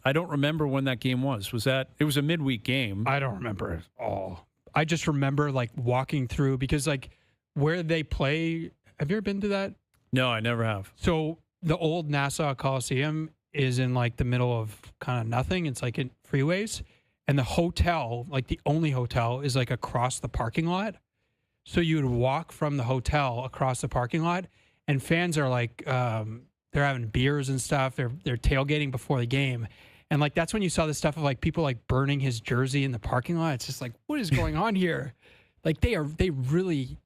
I don't remember when that game was. It was a midweek game. I don't remember at all. I just remember like walking through because like where they play. Have you ever been to that? No, I never have. So the old Nassau Coliseum is in like the middle of kind of nothing. It's like in freeways. And the hotel, like the only hotel, is like across the parking lot. So you would walk from the hotel across the parking lot, and fans are like, they're having beers and stuff. They're tailgating before the game. And like that's when you saw the stuff of like people like burning his jersey in the parking lot. It's just like, what is going on here? Like they really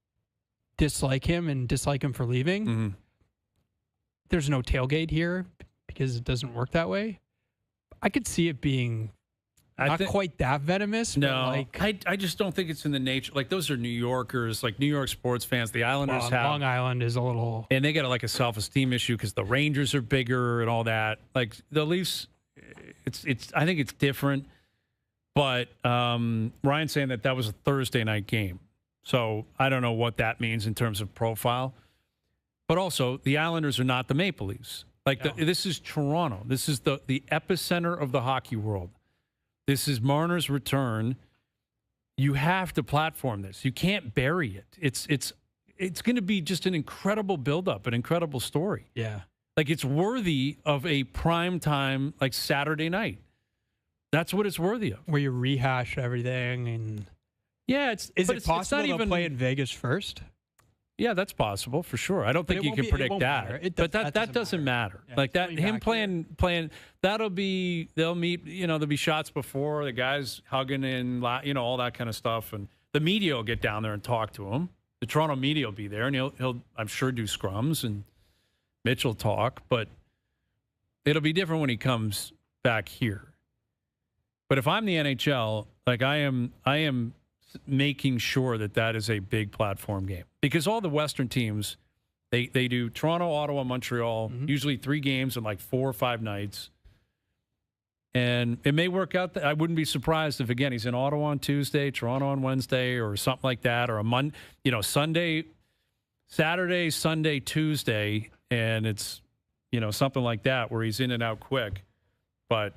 dislike him and dislike him for leaving. Mm-hmm. There's no tailgate here because it doesn't work that way. I could see it being not quite that venomous. No, but like, I just don't think it's in the nature. Like those are New Yorkers, like New York sports fans. The Islanders have Long Island is a little, and they got like a self-esteem issue because the Rangers are bigger and all that. Like the Leafs, it's. I think it's different. But Ryan's saying that was a Thursday night game, so I don't know what that means in terms of profile. But also, the Islanders are not the Maple Leafs. Like this is Toronto. This is the epicenter of the hockey world. This is Marner's return. You have to platform this. You can't bury it. It's going to be just an incredible buildup, an incredible story. yeah. Like it's worthy of a prime time, like Saturday night. That's what it's worthy of. Where you rehash everything and Yeah, is it possible not to even play in Vegas first? Yeah, that's possible for sure. I don't think you can predict that. But that doesn't matter. Yeah, like that, him playing, they'll meet. There'll be shots before the guys hugging and all that kind of stuff, and the media will get down there and talk to him. The Toronto media will be there, and he'll I'm sure do scrums and Mitch will talk, but it'll be different when he comes back here. But if I'm the NHL, like I am making sure that is a big platform game because all the Western teams, they do Toronto, Ottawa, Montreal, usually 3 games in like 4 or 5 nights. And it may work out. I wouldn't be surprised if, again, he's in Ottawa on Tuesday, Toronto on Wednesday or something like that, or Sunday, Saturday, Sunday, Tuesday. And it's, something like that where he's in and out quick. But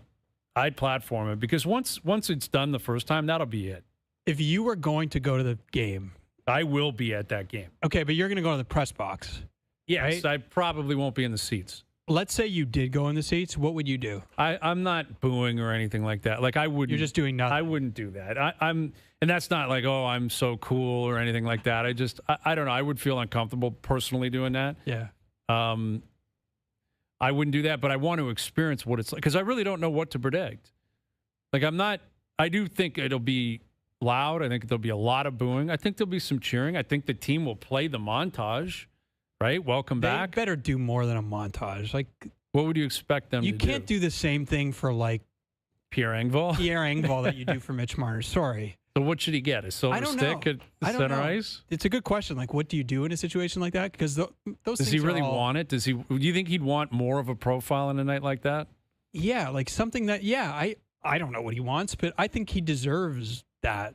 I'd platform it because once it's done the first time, that'll be it. If you were going to go to the game, I will be at that game. Okay, but you're going to go to the press box. Yes, right? I probably won't be in the seats. Let's say you did go in the seats. What would you do? I'm not booing or anything like that. Like I wouldn't. You're just doing nothing. I wouldn't do that. And that's not like, oh, I'm so cool or anything like that. I don't know. I would feel uncomfortable personally doing that. Yeah. I wouldn't do that, but I want to experience what it's like because I really don't know what to predict. Like I do think it'll be loud. I think there'll be a lot of booing. I think there'll be some cheering. I think the team will play the montage, right? Welcome back. They better do more than a montage. Like, what would you expect them to do? You can't do the same thing for like Pierre Engvall that you do for Mitch Marner. Sorry. So what should he get? A silver stick at center ice? It's a good question. Like, what do you do in a situation like that? Because those does he really want it? Do you think he'd want more of a profile in a night like that? Yeah, like something that. Yeah, I don't know what he wants, but I think he deserves that.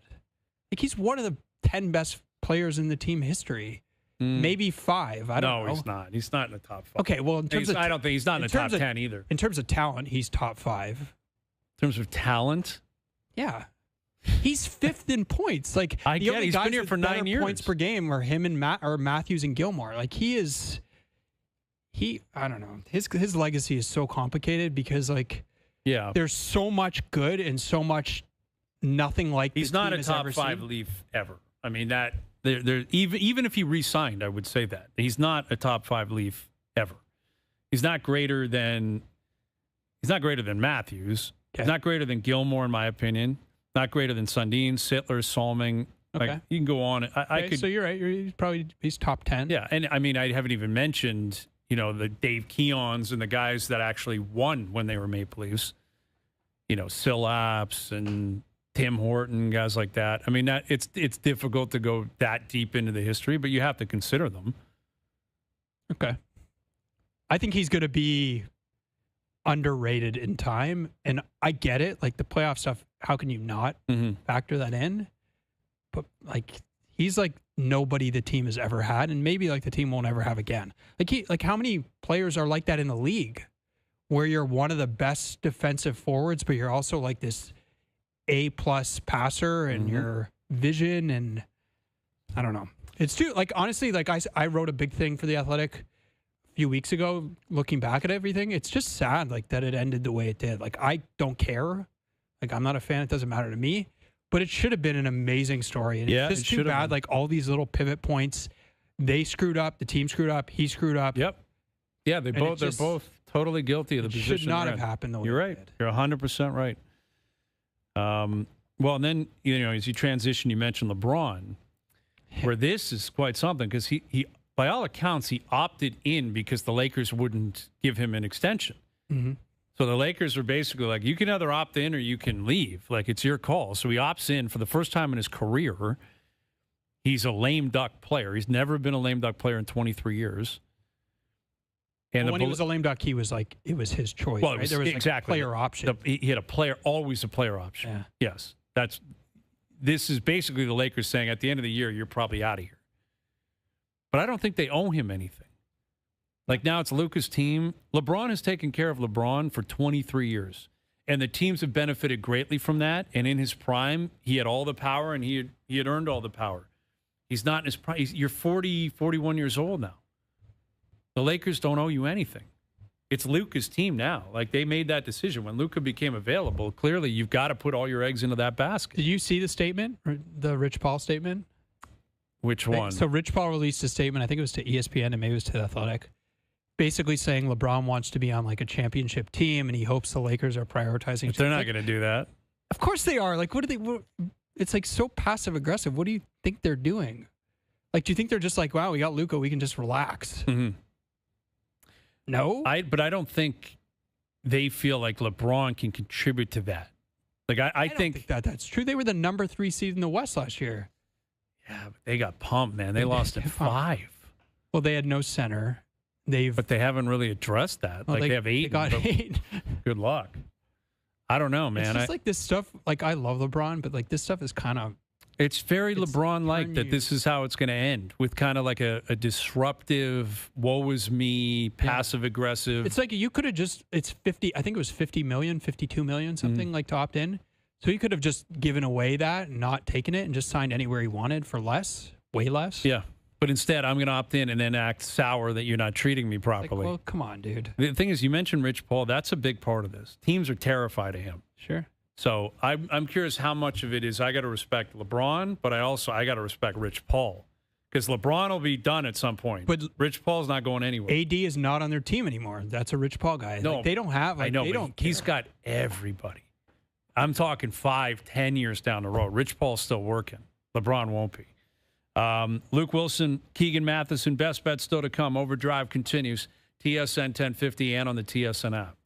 Like he's one of the 10 best players in the team history. Maybe 5. I don't know. No, he's not. He's not in the top 5. Okay, well, I don't think he's not in the top 10 either. In terms of talent, he's top 5. In terms of talent? Yeah. He's 5th in points. Like I get it. He's been here for 9 years. Points per game are him and Matthews and Gilmore. Like I don't know. His legacy is so complicated because there's so much good and so much nothing like he's not a top 5 Leaf ever. I mean that there even if he re-signed, I would say that he's not a top 5 Leaf ever. He's not greater than Matthews. Okay. He's not greater than Gilmore, in my opinion. Not greater than Sundin, Sittler, Salming. Okay. Like you can go on. So you're right. He's top 10. Yeah, and I mean I haven't even mentioned the Dave Keons and the guys that actually won when they were Maple Leafs. Sillaps and Tim Horton, guys like that. I mean, it's difficult to go that deep into the history, but you have to consider them. Okay. I think he's going to be underrated in time, and I get it. Like the playoff stuff, how can you not factor that in? But he's like nobody the team has ever had, and maybe the team won't ever have again. Like how many players are like that in the league? where you're one of the best defensive forwards, but you're also like this A-plus passer and your vision, and I don't know. It's too, like, honestly, like I wrote a big thing for The Athletic a few weeks ago, looking back at everything. It's just sad, like, that it ended the way it did. Like, I don't care. Like, I'm not a fan. It doesn't matter to me. But it should have been an amazing story. And Yeah, it's just too bad, like, all these little pivot points. They screwed up. The team screwed up. He scred up. Yep. Yeah, they're both totally guilty of the position. Should not they're have in. happened the way You're it right. did. You're 100% right. Well, and then, as you transition, you mentioned LeBron, where this is quite something because he, by all accounts, he opted in because the Lakers wouldn't give him an extension. Mm-hmm. So the Lakers are basically like, you can either opt in or you can leave. Like, it's your call. So he opts in for the first time in his career. He's a lame duck player. He's never been a lame duck player in 23 years. And when he was a lame duck, he was like, it was his choice. Well, right? There was exactly like a player option. He had always a player option. Yeah. Yes. This is basically the Lakers saying at the end of the year, you're probably out of here. But I don't think they owe him anything. Like, now it's Luka's team. LeBron has taken care of LeBron for 23 years. And the teams have benefited greatly from that. And in his prime, he had all the power and he had earned all the power. He's not in his prime. You're 40, 41 years old now. The Lakers don't owe you anything. It's Luka's team now. Like, they made that decision. When Luka became available, clearly you've got to put all your eggs into that basket. Did you see the statement, the Rich Paul statement? Which one? So Rich Paul released a statement, I think it was to ESPN and maybe it was to The Athletic, basically saying LeBron wants to be on like a championship team and he hopes the Lakers are prioritizing. But they're not going to do that. Of course they are. Like, it's like so passive aggressive. What do you think they're doing? Like, do you think they're just like, wow, we got Luka, we can just relax? Mm-hmm. No, but I don't think they feel like LeBron can contribute to that. Like, I don't think that's true. They were the number 3 seed in the West last year. Yeah, but they got pumped, man. They lost in 5. Well, they had no center. But they haven't really addressed that. Well, like, they have 8. They got 8. Good luck. I don't know, man. It's just like this stuff. Like, I love LeBron, but like this stuff is kind of. It's very LeBron-like that this is how it's going to end, with kind of like a disruptive, woe is me, passive-aggressive. It's like you could have just, it's 50, I think it was 50 million, 52 million, something like to opt in. So he could have just given away that and not taken it and just signed anywhere he wanted for less, way less. Yeah. But instead, I'm going to opt in and then act sour that you're not treating me properly. Like, well, come on, dude. The thing is, you mentioned Rich Paul. That's a big part of this. Teams are terrified of him. Sure. So I'm curious how much of it is I got to respect LeBron, but I got to respect Rich Paul. Because LeBron will be done at some point. But Rich Paul's not going anywhere. AD is not on their team anymore. That's a Rich Paul guy. No, like, they don't have. Like, I know. They don't care. He's got everybody. I'm talking 5, 10 years down the road. Rich Paul's still working. LeBron won't be. Luke Wilson, Keegan Matheson, best bet still to come. Overdrive continues. TSN 1050 and on the TSN app.